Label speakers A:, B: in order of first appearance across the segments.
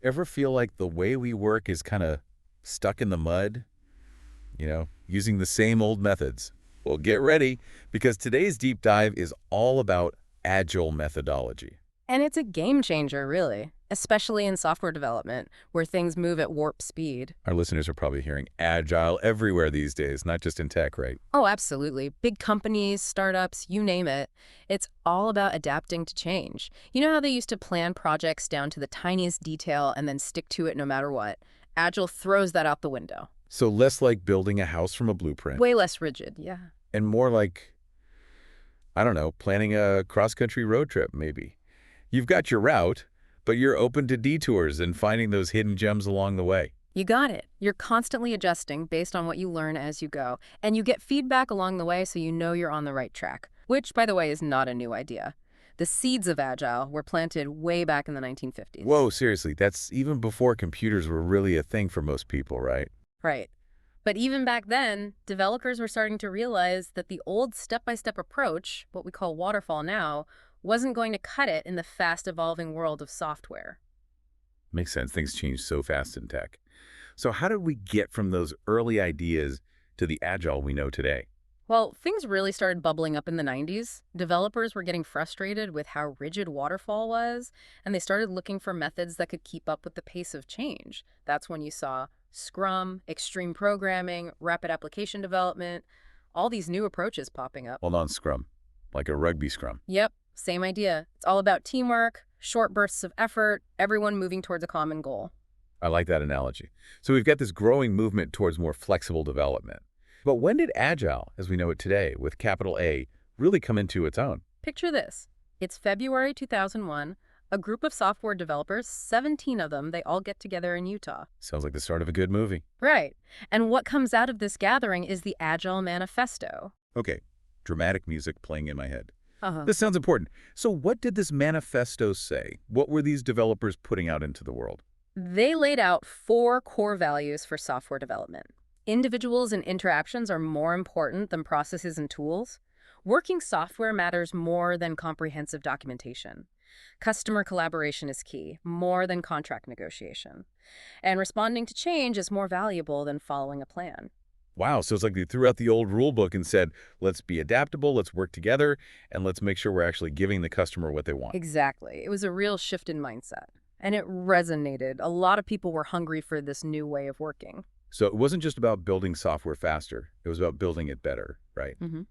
A: Ever feel like the way we work is kind of stuck in the mud? Using the same old methods. Well, get ready, because today's deep dive is all about Agile methodology.
B: And it's a game changer, really, especially in software development, where things move at warp speed.
A: Our listeners are probably hearing Agile everywhere these days, not just in tech, right?
B: Oh, absolutely. Big companies, startups, you name it. It's all about adapting to change. You know how they used to plan projects down to the tiniest detail and then stick to it no matter what? Agile throws that out the window.
A: So less like building a house from a blueprint,
B: Way less rigid, yeah.
A: and more like, I don't know, planning a cross-country road trip, maybe. You've got your route, but you're open to detours and finding those hidden gems along the way.
B: You got it. You're constantly adjusting based on what you learn as you go, and you get feedback along the way so you know you're on the right track, which, by the way, is not a new idea. The seeds of Agile were planted way back in the 1950s.
A: Whoa, seriously, that's even before computers were really a thing for most people, right?
B: Right. But even back then, developers were starting to realize that the old step-by-step approach, what we call waterfall now, wasn't going to cut it in the fast-evolving world of software.
A: Makes sense. Things change so fast in tech. So how did we get from those early ideas to the Agile we know today?
B: Well, things really started bubbling up in the 90s. Developers were getting frustrated with how rigid waterfall was, and they started looking for methods that could keep up with the pace of change. That's when you saw Scrum, extreme programming, rapid application development, all these new approaches popping up.
A: Hold on, Scrum, like a rugby scrum.
B: Yep, same idea. It's all about teamwork, short bursts of effort, everyone moving towards a common goal.
A: I like that analogy. So we've got this growing movement towards more flexible development. But when did Agile, as we know it today, with capital A, really come into its own?
B: Picture this. It's February 2001. A group of software developers, 17 of them, they all get together in Utah.
A: Sounds like the start of a good movie.
B: Right. And what comes out of this gathering is the Agile Manifesto.
A: Okay, dramatic music playing in my head.
B: Uh-huh.
A: This sounds important. So what did this manifesto say? What were these developers putting out into the world?
B: They laid out 4 core values for software development. Individuals and interactions are more important than processes and tools. Working software matters more than comprehensive documentation. Customer collaboration is key, more than contract negotiation. And responding to change is more valuable than following a plan.
A: Wow, so it's like they threw out the old rule book and said, let's be adaptable, let's work together, and let's make sure we're actually giving the customer what they want.
B: Exactly. It was a real shift in mindset. And it resonated. A lot of people were hungry for this new way of working.
A: So it wasn't just about building software faster, it was about building it better, right?
B: Mm-hmm.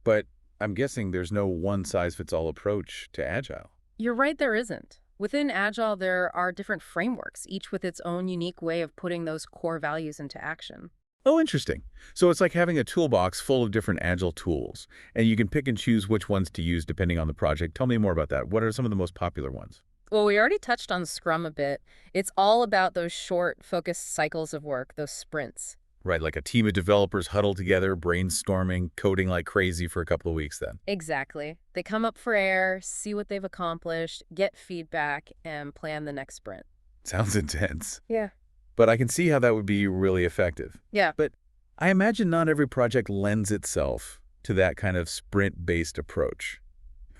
A: But I'm guessing there's no one-size-fits-all approach to Agile.
B: You're right, there isn't. Within Agile, there are different frameworks, each with its own unique way of putting those core values into action.
A: Oh, interesting. So it's like having a toolbox full of different Agile tools, and you can pick and choose which ones to use depending on the project. Tell me more about that. What are some of the most popular ones?
B: Well, we already touched on Scrum a bit. It's all about those short, focused cycles of work, those sprints.
A: Right, like a team of developers huddle together, brainstorming, coding like crazy for a couple of weeks then.
B: Exactly. They come up for air, see what they've accomplished, get feedback, and plan the next sprint.
A: Sounds intense.
B: Yeah.
A: But I can see how that would be really effective.
B: Yeah.
A: But I imagine not every project lends itself to that kind of sprint-based approach.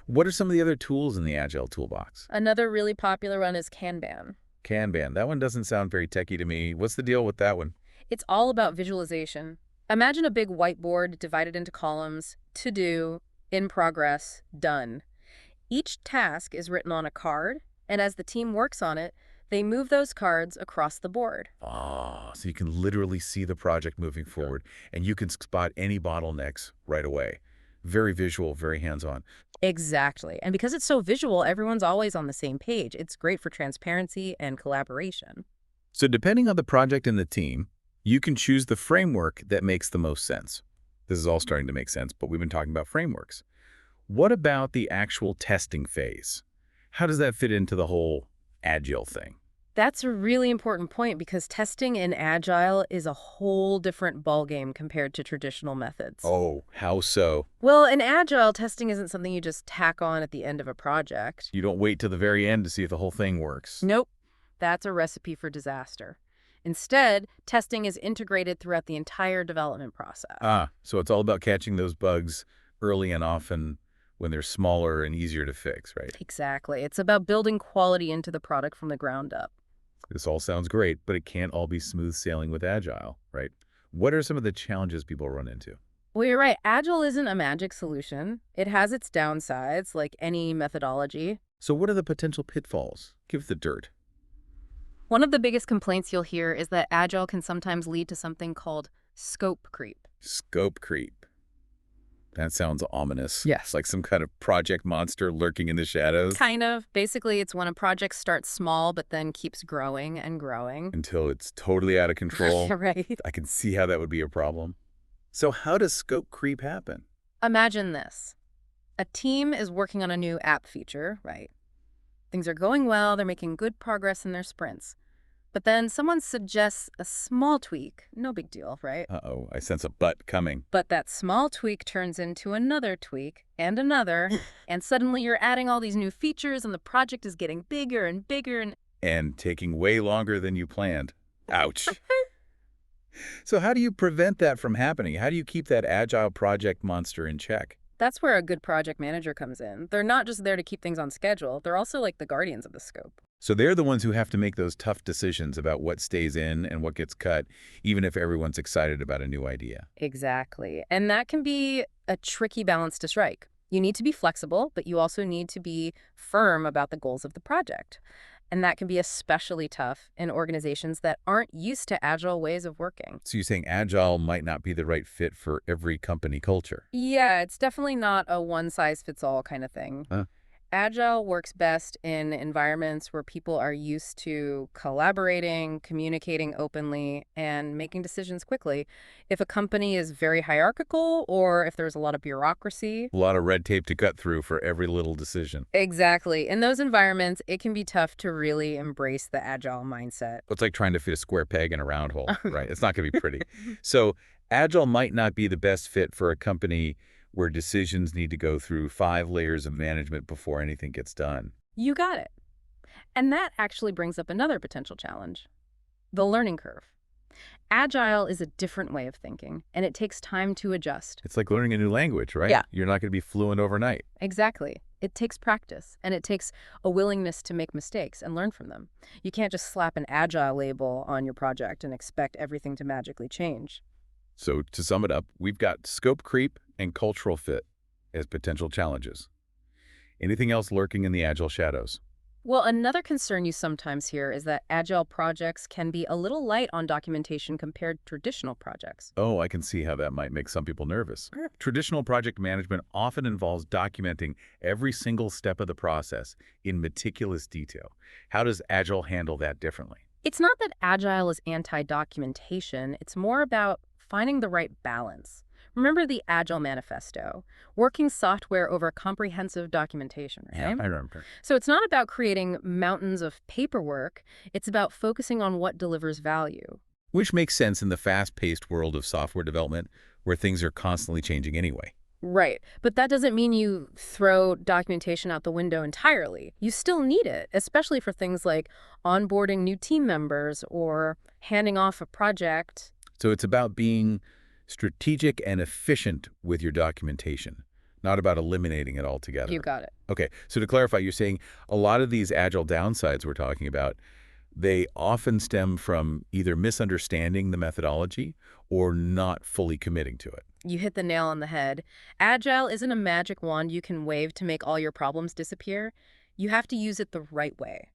A: What are some of the other tools in the Agile toolbox?
B: Another really popular one is Kanban.
A: Kanban. That one doesn't sound very techy to me. What's the deal with that one?
B: It's all about visualization. Imagine a big whiteboard divided into columns: to do, in progress, done. Each task is written on a card, and as the team works on it, they move those cards across the board.
A: Ah, so you can literally see the project moving forward, and you can spot any bottlenecks right away. Very visual, very hands-on.
B: Exactly. And because it's so visual, everyone's always on the same page. It's great for transparency and collaboration.
A: So depending on the project and the team, you can choose the framework that makes the most sense. This is all starting to make sense, but we've been talking about frameworks. What about the actual testing phase? How does that fit into the whole Agile thing?
B: That's a really important point because testing in Agile is a whole different ballgame compared to traditional methods.
A: Oh, how so?
B: Well, in Agile, testing isn't something you just tack on at the end of a project.
A: You don't wait to the very end to see if the whole thing works.
B: Nope. That's a recipe for disaster. Instead, testing is integrated throughout the entire development process.
A: Ah, so it's all about catching those bugs early and often when they're smaller and easier to fix, right?
B: Exactly. It's about building quality into the product from the ground up.
A: This all sounds great, but it can't all be smooth sailing with Agile, right? What are some of the challenges people run into?
B: Well, you're right. Agile isn't a magic solution. It has its downsides, like any methodology.
A: So what are the potential pitfalls? Give the dirt.
B: One of the biggest complaints you'll hear is that Agile can sometimes lead to something called scope creep.
A: Scope creep. That sounds ominous.
B: Yes.
A: It's like some kind of project monster lurking in the shadows
B: Kind of. Basically, it's when a project starts small but then keeps growing and growing.
A: until it's totally out of control.
B: Right.
A: I can see how that would be a problem. So how does scope creep happen?
B: Imagine this. A team is working on a new app feature, right? Things are going well, they're making good progress in their sprints. But then someone suggests a small tweak. No big deal, right?
A: Uh-oh, I sense a butt coming.
B: But that small tweak turns into another tweak and another, and suddenly you're adding all these new features and the project is getting bigger and bigger and
A: And taking way longer than you planned. Ouch. So how do you prevent that from happening? How do you keep that agile project monster in check?
B: that's where a good project manager comes in. They're not just there to keep things on schedule, they're also like the guardians of the scope.
A: So they're the ones who have to make those tough decisions about what stays in and what gets cut, even if everyone's excited about a new idea.
B: Exactly. And that can be a tricky balance to strike. You need to be flexible, but you also need to be firm about the goals of the project. And that can be especially tough in organizations that aren't used to agile ways of working.
A: So you're saying agile might not be the right fit for every company culture.
B: Yeah, it's definitely not a one-size-fits-all kind of thing.
A: Huh?
B: Agile works best in environments where people are used to collaborating, communicating openly, and making decisions quickly. If a company is very hierarchical or if there's a lot of bureaucracy.
A: A lot of red tape to cut through for every little decision.
B: Exactly. In those environments, it can be tough to really embrace the agile mindset.
A: It's like trying to fit a square peg in a round hole, right? It's not going to be pretty. So agile might not be the best fit for a company where decisions need to go through 5 layers of management before anything gets done.
B: You got it. And that actually brings up another potential challenge, the learning curve. Agile is a different way of thinking, and it takes time to adjust.
A: It's like learning a new language, right?
B: Yeah.
A: You're not going to be fluent overnight.
B: Exactly. It takes practice, and it takes a willingness to make mistakes and learn from them. You can't just slap an agile label on your project and expect everything to magically change.
A: So to sum it up, we've got scope creep and cultural fit as potential challenges. Anything else lurking in the agile shadows?
B: Well, another concern you sometimes hear is that agile projects can be a little light on documentation compared to traditional projects.
A: Oh, I can see how that might make some people nervous. Traditional project management often involves documenting every single step of the process in meticulous detail. How does Agile handle that differently?
B: It's not that agile is anti-documentation, it's more about finding the right balance. Remember the Agile Manifesto, working software over comprehensive documentation, right?
A: Yeah, I remember.
B: So it's not about creating mountains of paperwork, it's about focusing on what delivers value.
A: Which makes sense in the fast-paced world of software development where things are constantly changing anyway.
B: Right, but that doesn't mean you throw documentation out the window entirely. You still need it, especially for things like onboarding new team members or handing off a project.
A: So it's about being strategic and efficient with your documentation, not about eliminating it altogether.
B: You got it.
A: Okay, so to clarify, you're saying a lot of these agile downsides we're talking about, they often stem from either misunderstanding the methodology or not fully committing to it.
B: You hit the nail on the head. Agile isn't a magic wand you can wave to make all your problems disappear. You have to use it the right way.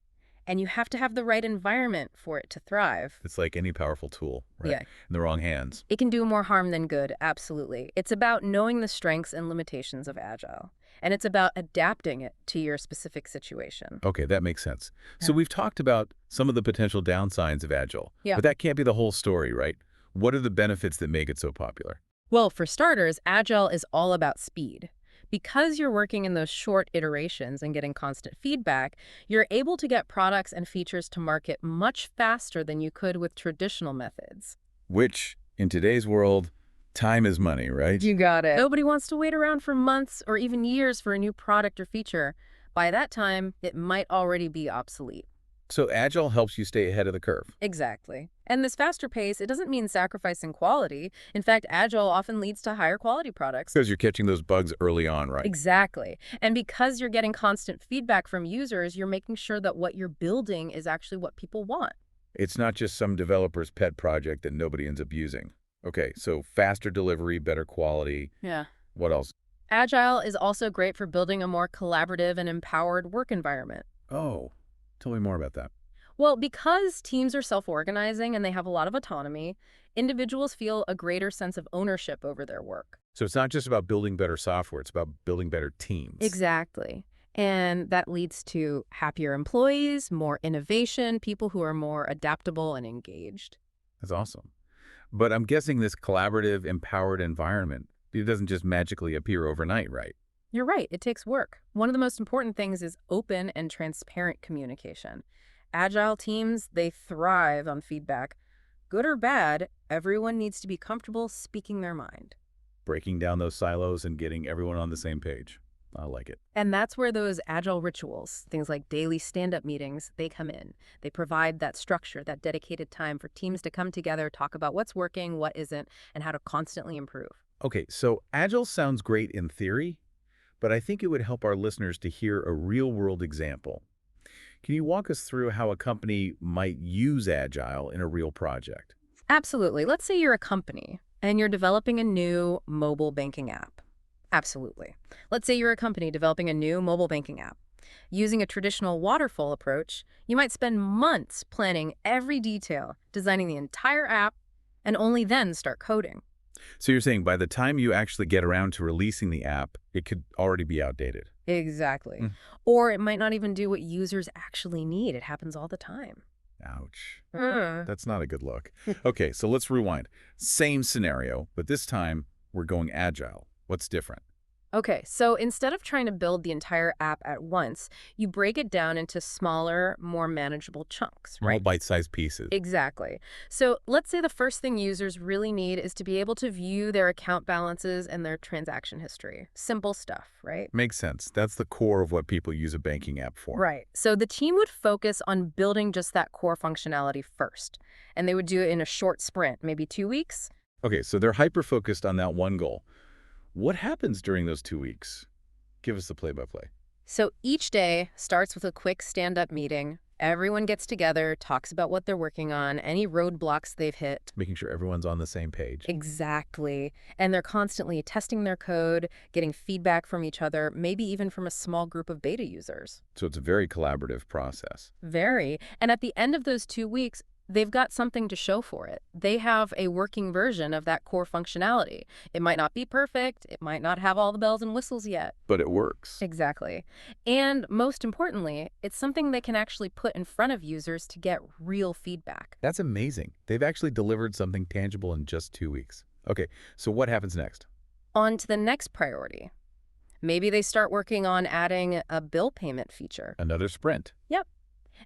B: And you have to have the right environment for it to thrive.
A: It's like any powerful tool, right?
B: Yeah.
A: In the wrong hands.
B: It can do more harm than good, absolutely. It's about knowing the strengths and limitations of Agile. And it's about adapting it to your specific situation.
A: Okay, that makes sense. So
B: Yeah.
A: we've talked about some of the potential downsides of Agile,
B: Yeah.
A: but that can't be the whole story, right? What are the benefits that make it so popular?
B: Well, for starters, Agile is all about speed. Because you're working in those short iterations and getting constant feedback, you're able to get products and features to market much faster than you could with traditional methods.
A: Which, in today's world, time is money, right?
B: You got it. Nobody wants to wait around for months or even years for a new product or feature. By that time, it might already be obsolete.
A: So Agile helps you stay ahead of the curve.
B: Exactly. And this faster pace, it doesn't mean sacrificing quality. In fact, Agile often leads to higher quality products.
A: Because you're catching those bugs early on, right?
B: Exactly. And because you're getting constant feedback from users, you're making sure that what you're building is actually what people want.
A: It's not just some developer's pet project that nobody ends up using. Okay, so faster delivery, better quality.
B: Yeah.
A: What else?
B: Agile is also great for building a more collaborative and empowered work environment.
A: Oh, tell me more about that.
B: Well, because teams are self-organizing and they have a lot of autonomy, individuals feel a greater sense of ownership over their work.
A: So it's not just about building better software, it's about building better teams.
B: Exactly. And that leads to happier employees, more innovation, people who are more adaptable and engaged.
A: That's awesome. But I'm guessing this collaborative, empowered environment, it doesn't just magically appear overnight, right?
B: You're right, it takes work. One of the most important things is open and transparent communication. Agile teams, they thrive on feedback. Good or bad, everyone needs to be comfortable speaking their mind.
A: Breaking down those silos and getting everyone on the same page. I like it.
B: And that's where those agile rituals, things like daily stand-up meetings, they come in. They provide that structure, that dedicated time for teams to come together, talk about what's working, what isn't, and how to constantly improve.
A: Okay, so Agile sounds great in theory, but I think it would help our listeners to hear a real-world example. Can you walk us through how a company might use Agile in a real project?
B: Absolutely. Let's say you're a company and you're developing a new mobile banking app. Absolutely. Let's say you're a company developing a new mobile banking app. Using a traditional waterfall approach, you might spend months planning every detail, designing the entire app, and only then start coding.
A: So you're saying by the time you actually get around to releasing the app, it could already be outdated.
B: Exactly.
A: Mm.
B: Or it might not even do what users actually need. It happens all the time.
A: Ouch.
B: Mm.
A: That's not a good look. Okay, so let's rewind. Same scenario, but this time we're going Agile. What's different?
B: Okay, so instead of trying to build the entire app at once, you break it down into smaller, more manageable chunks,
A: Small
B: right?
A: bite-sized pieces.
B: Exactly. So let's say the first thing users really need is to be able to view their account balances and their transaction history. Simple stuff, right?
A: Makes sense. That's the core of what people use a banking app for.
B: Right. So the team would focus on building just that core functionality first, and they would do it in a short sprint, maybe 2 weeks.
A: Okay, so they're hyper-focused on that one goal. What happens during those 2 weeks? Give us the play-by-play.
B: So each day starts with a quick stand-up meeting. Everyone gets together, talks about what they're working on, any roadblocks they've hit.
A: Making sure everyone's on the same page.
B: Exactly. And they're constantly testing their code, getting feedback from each other, maybe even from a small group of beta users.
A: So it's a very collaborative process.
B: Very. And at the end of those 2 weeks, they've got something to show for it. They have a working version of that core functionality. It might not be perfect. It might not have all the bells and whistles yet.
A: But it works.
B: Exactly. And most importantly, it's something they can actually put in front of users to get real feedback.
A: That's amazing. They've actually delivered something tangible in just 2 weeks. Okay, so what happens next?
B: On to the next priority. Maybe they start working on adding a bill payment feature.
A: Another sprint.
B: Yep.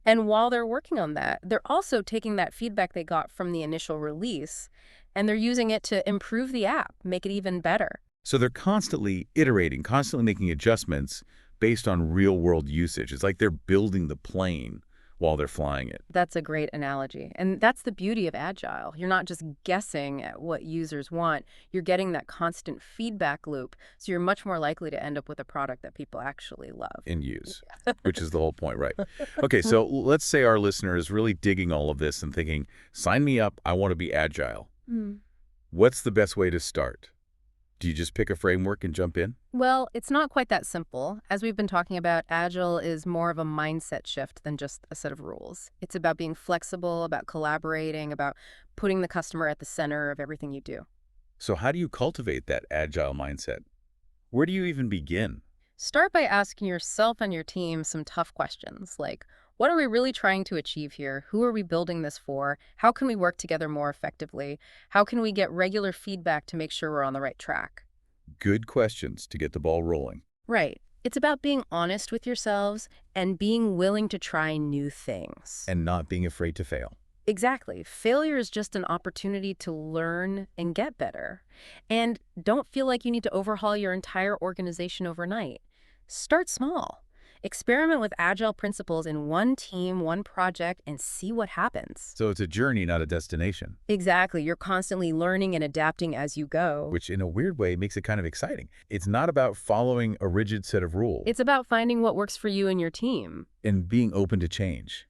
B: And while they're working on that, they're also taking that feedback they got from the initial release, and they're using it to improve the app, make it even better.
A: So they're constantly iterating, constantly making adjustments based on real-world usage. It's like they're building the plane while they're flying it.
B: That's a great analogy. And that's the beauty of Agile. You're not just guessing at what users want. You're getting that constant feedback loop, so you're much more likely to end up with a product that people actually love.
A: In use, which is the whole point, right? Okay, so let's say our listener is really digging all of this and thinking, sign me up, I want to be Agile.
B: Mm.
A: What's the best way to start? Do you just pick a framework and jump in?
B: Well, it's not quite that simple. As we've been talking about, Agile is more of a mindset shift than just a set of rules. It's about being flexible, about collaborating, about putting the customer at the center of everything you do.
A: So how do you cultivate that Agile mindset? Where do you even begin?
B: Start by asking yourself and your team some tough questions like, what are we really trying to achieve here? Who are we building this for? How can we work together more effectively? How can we get regular feedback to make sure we're on the right track?
A: Good questions to get the ball rolling.
B: Right. It's about being honest with yourselves and being willing to try new things.
A: And not being afraid to fail.
B: Exactly. Failure is just an opportunity to learn and get better. And don't feel like you need to overhaul your entire organization overnight. Start small. Experiment with Agile principles in one team, one project, and see what happens.
A: So it's a journey, not a destination,
B: Exactly. You're constantly learning and adapting as you go.
A: which in a weird way makes it kind of exciting. It's not about following a rigid set of rules
B: It's about finding what works for you and your team.
A: and being open to change.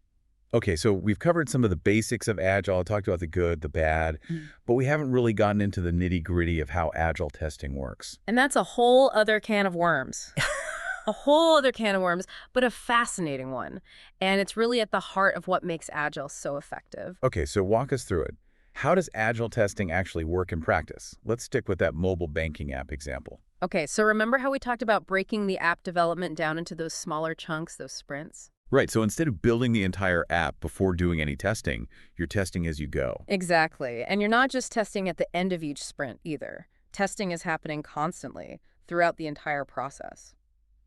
A: Okay, so we've covered some of the basics of Agile. I talked about the good, the bad, but we haven't really gotten into the nitty-gritty of how Agile testing works.
B: And that's a whole other can of worms. A whole other can of worms, but a fascinating one. And it's really at the heart of what makes Agile so effective.
A: Okay, so walk us through it. How does Agile testing actually work in practice? Let's stick with that mobile banking app example.
B: Okay, so remember how we talked about breaking the app development down into those smaller chunks, those sprints?
A: Right, so instead of building the entire app before doing any testing, you're testing as you go.
B: Exactly. And you're not just testing at the end of each sprint either. Testing is happening constantly throughout the entire process.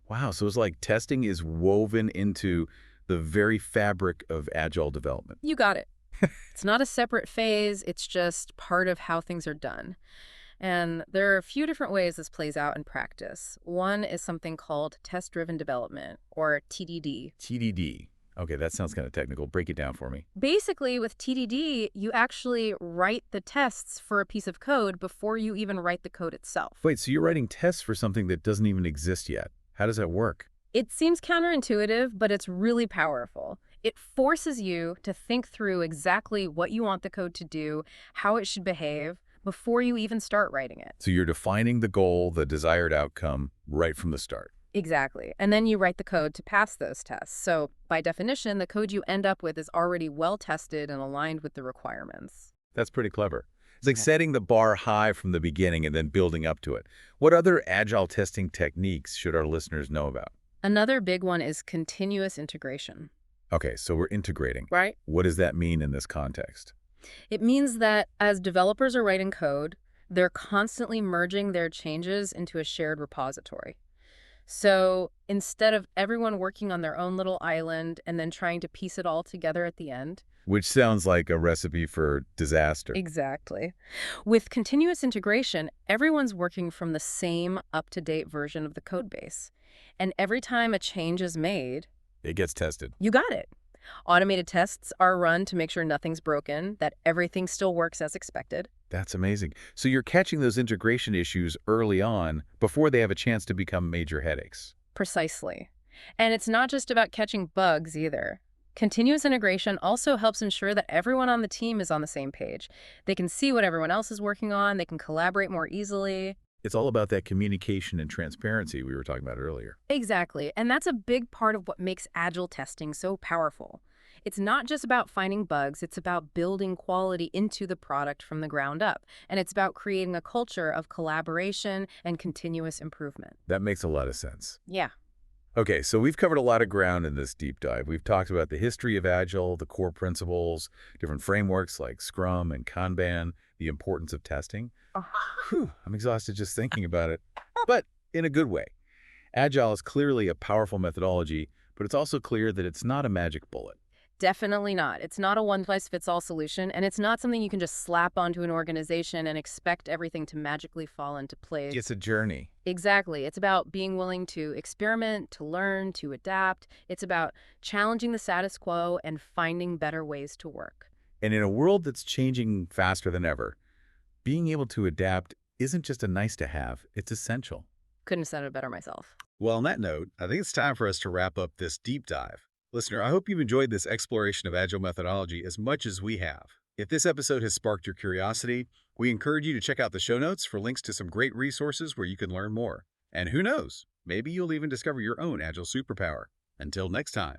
A: Wow, so it's like testing is woven into the very fabric of Agile development.
B: You got it. It's not a separate phase, it's just part of how things are done. And there are a few different ways this plays out in practice. One is something called test-driven development, or TDD.
A: TDD. Okay, that sounds kind of technical. Break it down for me.
B: Basically, with TDD, you actually write the tests for a piece of code before you even write the code itself.
A: Wait, so you're writing tests for something that doesn't even exist yet. How does that work?
B: It seems counterintuitive, but it's really powerful. It forces you to think through exactly what you want the code to do, how it should behave, before you even start writing it.
A: So you're defining the goal, the desired outcome, right from the start.
B: Exactly. And then you write the code to pass those tests. So by definition, the code you end up with is already well tested and aligned with the requirements.
A: That's pretty clever. It's like
B: Okay.
A: setting the bar high from the beginning and then building up to it. What other Agile testing techniques should our listeners know about?
B: Another big one is continuous integration.
A: Okay, so we're integrating.
B: Right.
A: What does that mean in this context?
B: It means that as developers are writing code, they're constantly merging their changes into a shared repository. So instead of everyone working on their own little island and then trying to piece it all together at the end.
A: Which sounds like a recipe for disaster.
B: Exactly. With continuous integration, everyone's working from the same up-to-date version of the code base. And every time a change is made,
A: It gets tested.
B: you got it. Automated tests are run to make sure nothing's broken, that everything still works as expected.
A: That's amazing. So you're catching those integration issues early on before they have a chance to become major headaches.
B: Precisely. And it's not just about catching bugs either. Continuous integration also helps ensure that everyone on the team is on the same page. They can see what everyone else is working on, they can collaborate more easily.
A: It's all about that communication and transparency we were talking about earlier.
B: Exactly. And that's a big part of what makes Agile testing so powerful. It's not just about finding bugs, it's about building quality into the product from the ground up. And it's about creating a culture of collaboration and continuous improvement.
A: That makes a lot of sense.
B: Yeah.
A: Okay, so we've covered a lot of ground in this deep dive. We've talked about the history of Agile, the core principles, different frameworks like Scrum and Kanban, the importance of testing. Whew, I'm exhausted just thinking about it, but in a good way. Agile is clearly a powerful methodology, but it's also clear that it's not a magic bullet.
B: Definitely not. It's not a one-size-fits-all solution, and it's not something you can just slap onto an organization and expect everything to magically fall into place.
A: It's a journey.
B: Exactly. It's about being willing to experiment, to learn, to adapt. It's about challenging the status quo and finding better ways to work.
A: And in a world that's changing faster than ever, being able to adapt isn't just a nice to have, it's essential.
B: Couldn't have said it better myself.
C: Well, on that note, I think it's time for us to wrap up this deep dive. Listener, I hope you've enjoyed this exploration of Agile methodology as much as we have. If this episode has sparked your curiosity, we encourage you to check out the show notes for links to some great resources where you can learn more. And who knows, maybe you'll even discover your own Agile superpower. Until next time.